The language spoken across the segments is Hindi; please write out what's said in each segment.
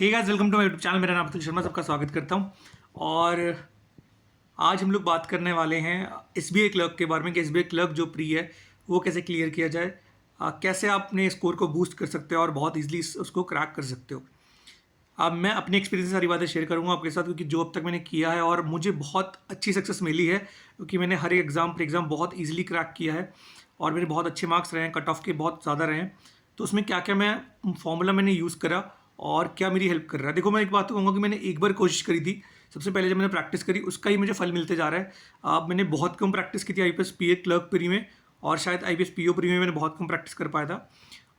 Hey guys, welcome to my YouTube channel. मेरा नाम अतुल शर्मा, सबका स्वागत करता हूं। और आज हम लोग बात करने वाले हैं एसबीआई क्लर्क के बारे में कि एसबीआई क्लर्क जो प्री है वो कैसे क्लियर किया जाए, कैसे आप अपने स्कोर को बूस्ट कर सकते हो और बहुत ईजिली उसको क्रैक कर सकते हो। अब मैं अपने एक्सपीरियंस से सारी बातें शेयर करूंगा आपके साथ, क्योंकि जो अब तक मैंने किया है और मुझे बहुत अच्छी सक्सेस मिली है, क्योंकि मैंने हर एक एग्ज़ाम पर एग्ज़ाम बहुत ईजिली क्रैक किया है और मेरे बहुत अच्छे मार्क्स रहे हैं, कट ऑफ के बहुत ज़्यादा रहे हैं। तो उसमें क्या क्या मैं फॉर्मूला मैंने यूज़ करा और क्या मेरी हेल्प कर रहा है। देखो, मैं एक बात तो कहूँगा कि मैंने एक बार कोशिश करी थी। सबसे पहले जब मैंने प्रैक्टिस करी उसका ही मुझे फल मिलते जा रहा है। अब मैंने बहुत कम प्रैक्टिस की थी आईपीएस पीए क्लर्क प्री में, और शायद आईपीएस पीओ प्री में मैंने बहुत कम प्रैक्टिस कर पाया था।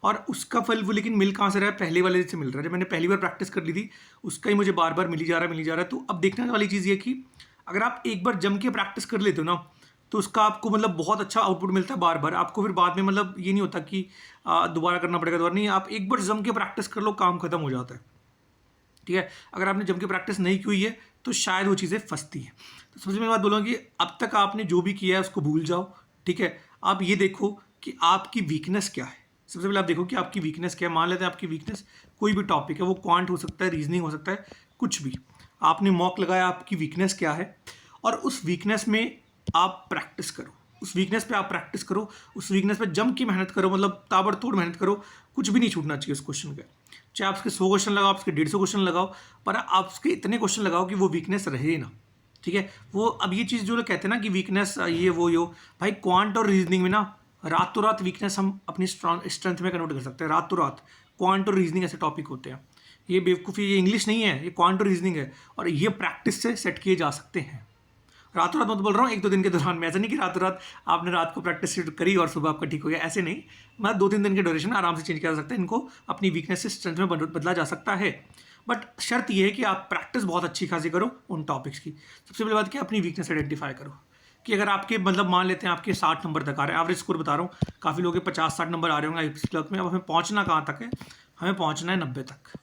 और उसका फल वो लेकिन मिल कहाँ से रहा है, पहले वाले से मिल रहा है। जब मैंने पहली बार प्रैक्टिस कर ली थी उसका ही मुझे बार बार मिली जा रहा है। तो अब देखने वाली चीज़ ये कि अगर आप एक बार जम के प्रैक्टिस कर लेते हो ना, तो उसका आपको मतलब बहुत अच्छा आउटपुट मिलता है बार बार। आपको फिर बाद में मतलब ये नहीं होता कि दोबारा करना पड़ेगा, दोबारा नहीं। आप एक बार जम के प्रैक्टिस कर लो, काम खत्म हो जाता है। ठीक है, अगर आपने जम के प्रैक्टिस नहीं की हुई है तो शायद वो चीज़ें फंसती हैं। तो सबसे पहली बात बोलूँगा कि अब तक आपने जो भी किया है उसको भूल जाओ। ठीक है, आप ये देखो कि आपकी वीकनेस क्या है। सबसे पहले आप देखो कि आपकी वीकनेस क्या है। मान लेते हैं आपकी वीकनेस कोई भी टॉपिक है, वो क्वांट हो सकता है, रीजनिंग हो सकता है, कुछ भी। आपने मॉक लगाया, आपकी वीकनेस क्या है, और उस वीकनेस में आप प्रैक्टिस करो। उस वीकनेस पे आप प्रैक्टिस करो, उस वीकनेस पे जम की मेहनत करो, मतलब ताबड़तोड़ मेहनत करो। कुछ भी नहीं छूटना चाहिए उस क्वेश्चन का। चाहे आप उसके 100 क्वेश्चन लगाओ, आप उसके 150 क्वेश्चन लगाओ, पर आप उसके इतने क्वेश्चन लगाओ कि वो वीकनेस रहे ना। ठीक है, वो अब ये चीज़ जो लोग कहते हैं ना कि वीकनेस ये वो यो, भाई क्वांट और रीजनिंग में ना रातों रात वीकनेस हम अपनी स्ट्रेंथ में कन्वर्ट कर सकते हैं। रातों रात क्वांट और रीजनिंग ऐसे टॉपिक होते हैं। ये बेवकूफ़ी, ये इंग्लिश नहीं है, ये क्वांट और रीजनिंग है, और ये प्रैक्टिस से सेट किए जा सकते हैं। रातों रात मत बोल रहा हूँ, एक दो दिन के दौरान में। ऐसा नहीं कि रातों रात आपने रात को प्रैक्टिस करी और सुबह आपका ठीक हो गया, ऐसे नहीं। मतलब 2-3 दिन के ड्यूरेशन में आराम से चेंज किया जा सकता है। इनको अपनी वीकनेस से स्ट्रेंथ में बदला जा सकता है, बट शर्त यह है कि आप प्रैक्टिस बहुत अच्छी खासी करो उन टॉपिक्स की। सबसे पहली बात कि अपनी वीकनेस आइडेंटिफाई करो कि अगर आपके मतलब मान लेते हैं आपके 60 नंबर तक आ रहे हैं, एवरेज स्कोर बता रहा हूँ, काफ़ी लोगों के 50-60 नंबर आ रहे होंगे आईपीएस क्लर्क में। अब हमें पहुँचना कहाँ तक है? हमें पहुँचना है 90 तक।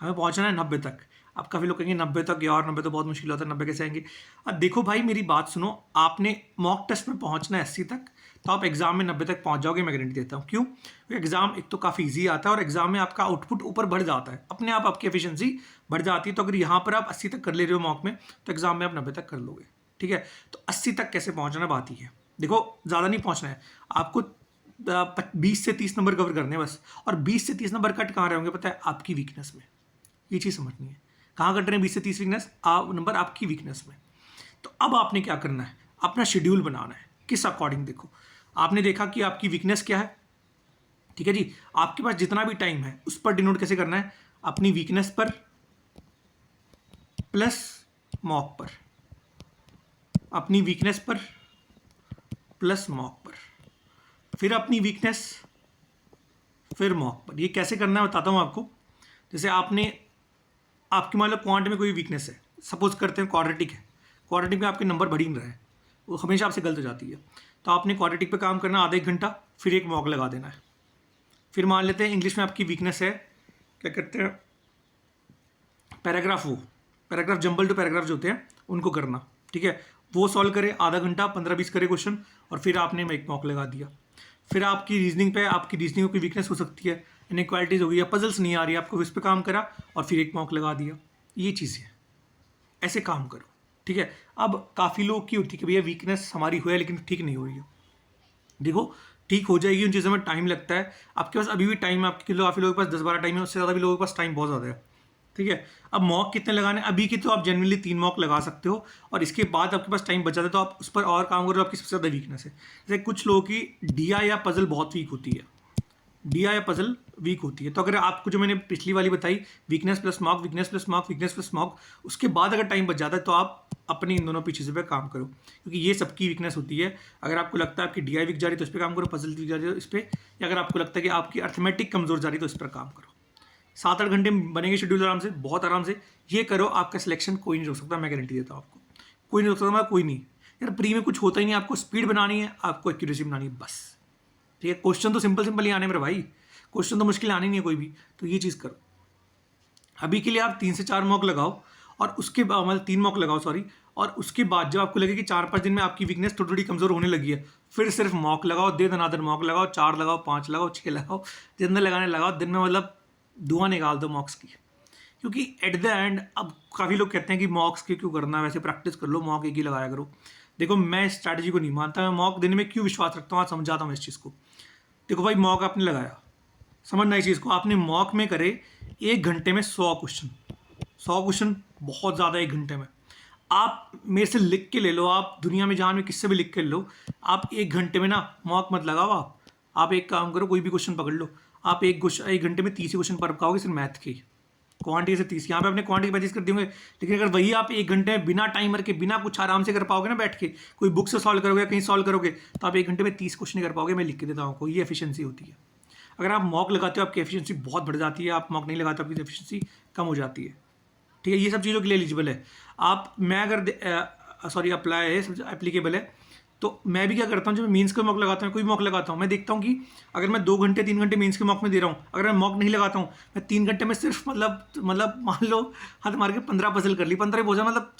हमें पहुंचना है 90 तक। अब काफ़ी लोग कहेंगे 90 तक, यार 90 तो बहुत मुश्किल होता है, 90 कैसे आएंगे? अब देखो भाई, मेरी बात सुनो। आपने मॉक टेस्ट में पहुंचना है 80 तक, तो आप एग्जाम में 90 तक पहुंच जाओगे, मैं गारंटी देता हूँ। क्यों? एग्जाम एक तो काफ़ी ईजी आता है और एग्जाम में आपका आउटपुट ऊपर बढ़ जाता है, अपने आप आपकी एफिशिएंसी बढ़ जाती है। तो अगर यहाँ पर आप 80 तक कर ले रहे हो मॉक में, तो एग्जाम में आप 90 तक कर लोगे। ठीक है, तो 80 तक कैसे पहुँचना, बात ही है। देखो, ज़्यादा नहीं पहुँचना है आपको, 20 से 30 नंबर कवर करने हैं बस। और 20 से 30 नंबर कट कहाँ रहे होंगे पता है? आपकी वीकनेस में। ये चीज़ समझनी है, कहाँ कट रहे हैं 20 से 30 वीकनेस नंबर? आपकी वीकनेस में। तो अब आपने क्या करना है? अपना शेड्यूल बनाना है। किस अकॉर्डिंग? देखो, आपने देखा कि आपकी वीकनेस क्या है। ठीक है जी, आपके पास जितना भी टाइम है उस पर डिनोट कैसे करना है? अपनी वीकनेस पर प्लस मॉक पर, अपनी वीकनेस पर प्लस मॉक पर, फिर अपनी वीकनेस, फिर मॉक पर। ये कैसे करना है बताता हूँ आपको। जैसे आपके मान लो क्वांट में कोई वीकनेस है, सपोज करते हैं क्वाड्रेटिक है। क्वाड्रेटिक में आपके नंबर बढ़ ही नहीं रहे हैं, वो हमेशा आपसे गलत हो जाती है। तो आपने क्वाड्रेटिक पे काम करना आधा एक घंटा, फिर एक मॉक लगा देना है। फिर मान लेते हैं इंग्लिश में आपकी वीकनेस है, क्या कहते हैं, पैराग्राफ, वो पैराग्राफ जंबल टू पैराग्राफ जो होते हैं उनको करना। ठीक है, वो सॉल्व करे आधा घंटा, 15-20 करे क्वेश्चन, और फिर आपने एक मॉक लगा दिया। फिर आपकी रीजनिंग पे, आपकी रीजनिंग की वीकनेस हो सकती है, इनइक्वालिटीज़ हो गई या पजल्स नहीं आ रही, आपको इस पर काम करा और फिर एक मॉक लगा दिया। ये चीज़ें ऐसे काम करो। ठीक है, अब काफ़ी लोग की होती है कि भैया वीकनेस हमारी हुई है लेकिन ठीक नहीं हो रही है। देखो, ठीक हो जाएगी, उन चीज़ों में टाइम लगता है। आपके पास अभी भी टाइम है, आपके काफ़ी लोगों के पास 10-12 टाइम है, उससे ज़्यादा भी लोगों के पास टाइम बहुत ज़्यादा है। ठीक है, अब मॉक कितने लगाने? अभी की तो आप जनरली 3 मॉक लगा सकते हो, और इसके बाद आपके पास टाइम बच जाता है तो आप उस पर और काम करो जो आपकी सबसे ज़्यादा वीकनेस है। जैसे कुछ लोगों की डीआ या पजल बहुत वीक होती है, डीआ या पजल वीक होती है। तो अगर आपको जो मैंने पिछली वाली बताई, weakness plus mock, weakness plus mock, weakness plus mock, उसके बाद अगर टाइम बच जाता है तो आप अपनी इन दोनों चीज़ों पे काम करो, क्योंकि ये सबकी वीकनेस होती है। अगर आपको लगता है आपकी डीआई वीक जा रही है तो इस पर काम करो, पजल वीक जा रही है तो इस पर, या अगर आपको लगता है कि आपकी अर्थमेटिक कमजोर जा रही है तो इस पर काम करो। 7-8 घंटे बनेंगे शेड्यूल आराम से, बहुत आराम से। ये करो, आपका सिलेक्शन कोई नहीं रोक सकता, मैं गारंटी देता हूँ आपको। कोई नहीं रोक सकता, मैं कोई नहीं। यार प्री में कुछ होता ही नहीं, आपको स्पीड बनानी है, आपको एक्यूरेसी बनानी है, बस। ठीक है, क्वेश्चन तो सिंपल ही आने मेरे भाई, क्वेश्चन तो मुश्किल आनी नहीं है कोई भी। तो ये चीज़ करो। अभी के लिए आप 3 से 4 मॉक लगाओ, और उसके बाद मतलब 3 मॉक लगाओ सॉरी, और उसके बाद जब आपको लगे कि 4-5 दिन में आपकी वीकनेस थोड़ी थोड़ी कमज़ोर होने लगी है, फिर सिर्फ मॉक लगाओ, दे दनादन मॉक लगाओ, 4 लगाओ, 5 लगाओ, 6 लगाओ, जितने लगाने लगाओ। दिन में मतलब धुआं निकाल दो मॉक्स की, क्योंकि एट द एंड अब काफ़ी लोग कहते हैं कि मॉक्स की क्यों करना है, वैसे प्रैक्टिस कर लो, मॉक एक ही लगाया करो। देखो मैं इस स्ट्रैटेजी को नहीं मानता, मैं मॉक देने में क्यों विश्वास रखता हूँ, आज समझाता हूँ इस चीज़ को। देखो भाई, मॉक आपने लगाया, समझना इस चीज़ को, आपने मॉक में करे 1 घंटे में 100 क्वेश्चन, 100 क्वेश्चन बहुत ज़्यादा 1 घंटे में। आप मेरे से लिख के ले लो, आप दुनिया में जहाँ में किससे भी लिख के ले लो, आप 1 घंटे में ना मॉक मत लगाओ। आप एक काम करो, कोई भी क्वेश्चन पकड़ लो, आप 1 घंटे में 30 क्वेश्चन पर पाओगे सिर्फ मैथ के, क्वांटिटी से 30। यहाँ पे अपने क्वांटिटी 35 कर देंगे, लेकिन अगर वही आप 1 घंटे में बिना टाइमर के, बिना कुछ आराम से कर पाओगे ना, बैठ के कोई बुक से सॉल्व करोगे या कहीं सॉल्व करोगे, तो आप 1 घंटे में 30 क्वेश्चन नहीं कर पाओगे। मैं लिख के देता हूँ आपको, ये एफिशिएंसी होती है। अगर आप मॉक लगाते हो आपकी एफिशिएंसी बहुत बढ़ जाती है, आप मॉक नहीं लगाते आपकी एफिशिएंसी कम हो जाती है। ठीक है, ये सब चीज़ों के लिए एलिजिबल है। आप मैं अगर सॉरी अप्लाई है, एप्लीकेबल है, तो मैं भी क्या करता हूँ, जब मैं मीन्स के मॉक लगाता हूँ, कोई मॉक लगाता हूँ, मैं देखता हूँ कि अगर मैं 2 घंटे 3 घंटे मीन्स के मॉक में दे रहा हूँ, अगर मैं मॉक नहीं लगाता हूँ, मैं 3 घंटे में सिर्फ मतलब मान लो हाथ मार के 15 पजल कर ली, 15 बोझा मतलब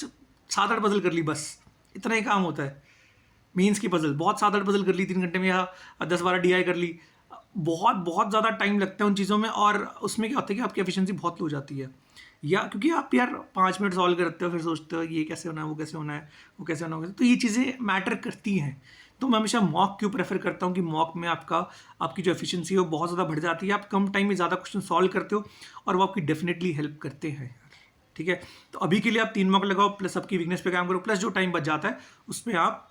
7-8 पजल कर ली, बस इतना ही काम होता है। मीन्स की पजल बहुत 7-8 पजल कर ली 3 घंटे में, या 10-12 DI कर ली। बहुत बहुत ज़्यादा टाइम लगता है उन चीज़ों में, और उसमें क्या होता है कि आपकी एफिशिएंसी बहुत लो हो जाती है। या क्योंकि आप यार 5 मिनट सॉल्व करते हो, फिर सोचते हो ये कैसे होना है, वो कैसे होना है, वो कैसे होना है, तो ये चीज़ें मैटर करती हैं। तो मैं हमेशा मॉक क्यों प्रेफर करता हूँ कि मॉक में आपकी जो एफिशिएंसी है वो बहुत ज़्यादा बढ़ जाती है, आप कम टाइम में ज़्यादा क्वेश्चन सॉल्व करते हो, और वो आपकी डेफिनेटली हेल्प करते हैं। ठीक है, तो अभी के लिए आप 3 मॉक लगाओ, प्लस आपकी वीकनेस पे काम करो, प्लस जो टाइम बच जाता है उसमें आप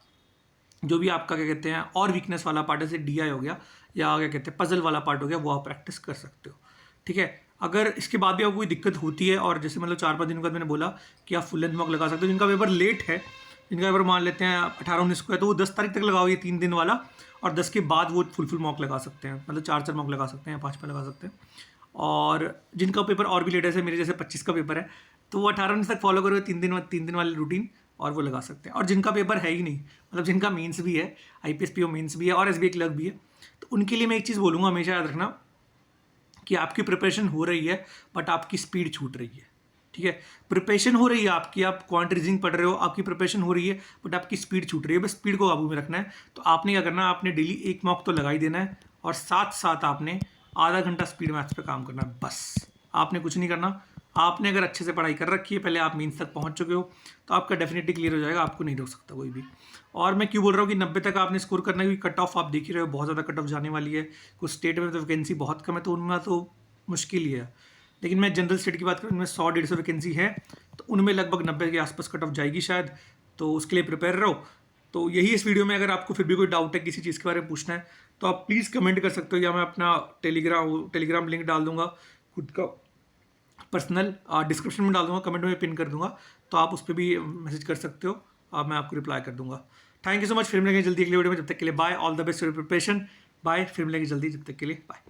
जो भी आपका क्या कहते हैं और वीकनेस वाला पार्ट, जैसे DI हो गया या क्या कहते हैं पजल वाला पार्ट हो गया, वो आप प्रैक्टिस कर सकते हो। ठीक है, अगर इसके बाद भी आपको कोई दिक्कत होती है, और जैसे मतलब 4-5 दिन के बाद मैंने बोला कि आप फुल लेंथ मॉक लगा सकते हो, जिनका पेपर लेट है, जिनका पेपर मान लेते हैं 18-19 को है, तो वो 10 तारीख तक लगाओ, ये 3 दिन वाला, और 10 के बाद वो फुल मॉक लगा सकते हैं, मतलब 4-4 मॉक लगा सकते हैं या 5 लगा सकते हैं। और जिनका पेपर और भी लेट है, जैसे मेरे जैसे 25 का पेपर है, तो वो 18 तक फॉलो करोगे 3 दिन वाली रूटीन, और वो लगा सकते हैं। और जिनका पेपर है ही नहीं, मतलब जिनका मेंस भी है, IPS PO मेंस भी है और SBI क्लर्क भी है, तो उनके लिए मैं एक चीज़ बोलूँगा, हमेशा याद रखना कि आपकी प्रिपरेशन हो रही है, बट आपकी स्पीड छूट रही है। ठीक है, प्रिपरेशन हो रही है आपकी, आप क्वांट रीजनिंग पढ़ रहे हो, आपकी प्रिपरेशन हो रही है, बट आपकी स्पीड छूट रही है। बस स्पीड को काबू में रखना है। तो आपने क्या करना है, आपने डेली 1 मॉक तो लगा ही देना है, और साथ साथ आपने आधा घंटा स्पीड मैथ्स पे काम करना है। बस आपने कुछ नहीं करना। आपने अगर अच्छे से पढ़ाई कर रखी है, पहले आप मीन्स तक पहुंच चुके हो, तो आपका डेफिनेटली क्लियर हो जाएगा, आपको नहीं रोक सकता कोई भी। और मैं क्यों बोल रहा हूँ कि 90 तक आपने स्कोर करना है, क्योंकि कट ऑफ आप देख ही रहे हो, बहुत ज़्यादा कट ऑफ जाने वाली है। कुछ स्टेट में तो वैकेंसी बहुत कम है, तो उनमें तो मुश्किल ही है। लेकिन मैं जनरल स्टेट की बात करूँ, उनमें 100-150 वैकेंसी है, तो उनमें लगभग 90 के आसपास कट ऑफ जाएगी शायद, तो उसके लिए प्रिपेयर रहो। तो यही इस वीडियो में, अगर आपको फिर भी कोई डाउट है, किसी चीज़ के बारे में पूछना है, तो आप प्लीज़ कमेंट कर सकते हो, या मैं अपना टेलीग्राम लिंक डाल दूंगा खुद का पर्सनल, डिस्क्रिप्शन में डाल दूंगा, कमेंट में पिन कर दूंगा, तो आप उस पर भी मैसेज कर सकते हो, मैं आपको रिप्लाई कर दूंगा। थैंक यू सो मच, फिर मिलेंगे जल्दी अगले वीडियो में, जब तक के लिए bye, all the best for preparation, bye, फिर मिलेंगे जल्दी, जब तक के लिए बाय।